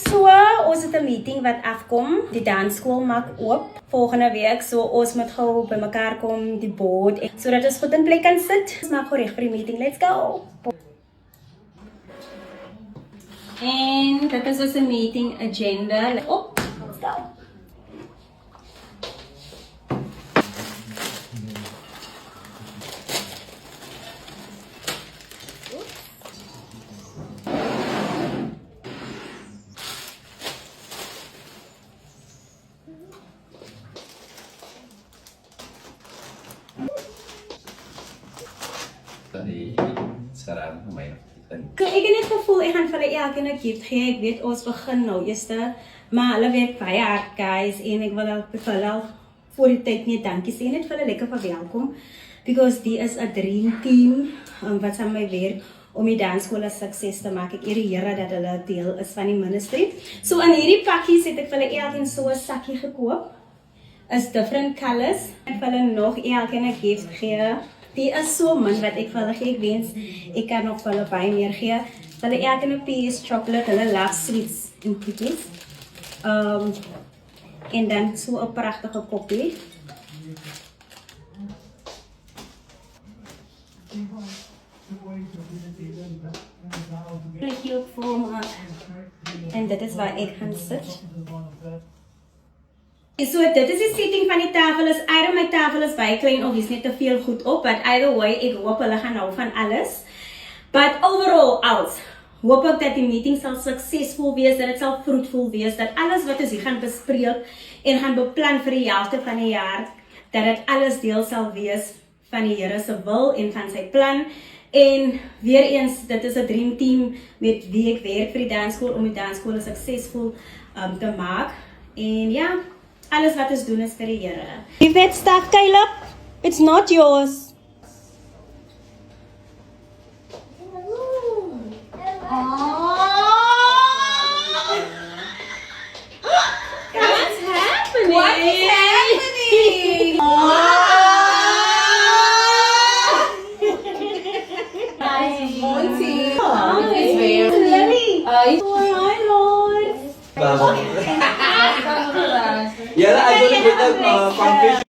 so ons het 'n meeting wat afkom. Die dansskool maak oop volgende week. So ons moet gou bymekaar kom, die board, sodat ons goed in plek kan sit. Ons maak gou reg vir die meeting. Let's go. En dit is ons meeting agenda. Let's go. Sekarang lumayan. Ek het net gevoel ek gaan vir hulle elkeen 'n gift gee. Ek weet ons begin nou eers, maar hulle werk baie hard, guys, en ek wil vir hulle voor die tyd net dankie sê, net vir hulle lekker verwelkom, because die is 'n dream team wat saam met my werk om die dansskool 'n sukses te maak. Ek eer die Here dat hulle deel is van die ministry. So in hierdie pakkies het ek vir hulle elkeen so 'n sakkie gekoop. Is different colors. Ek wil hulle nog elkeen 'n gift gee. Die is so min wat ek vir hulle gee. Ek wens ek kan nog vir hulle baie meer gee. Hulle elkeen 'n piece chocolate, hulle love sweets en cookies. En dan so 'n pragtige koppie. Plekje ook vir my. En dit is waar ek gaan sit. So dit is die setting van die tafel. My tafel is baie klein of is net te veel goed op, but either way, ek hoop hulle gaan hou van alles. But overall, hoop ek dat die meeting sal suksesvol wees, dat dit sal vroedvol wees, dat alles wat ons hier gaan bespreek en gaan beplan vir die helfte van die jaar, dat dit alles deel sal wees van die Here se wil en van sy plan. En weer eens, dit is 'n dream team met wie ek werk vir die dansskool om die dansskool suksesvol te maak. En ja, alles wat ons doen is vir die Here. Give that stuff, Caleb. It's not yours. What's happening? What is happening? Monty. It's very hi, Lord. Yeah, I don't know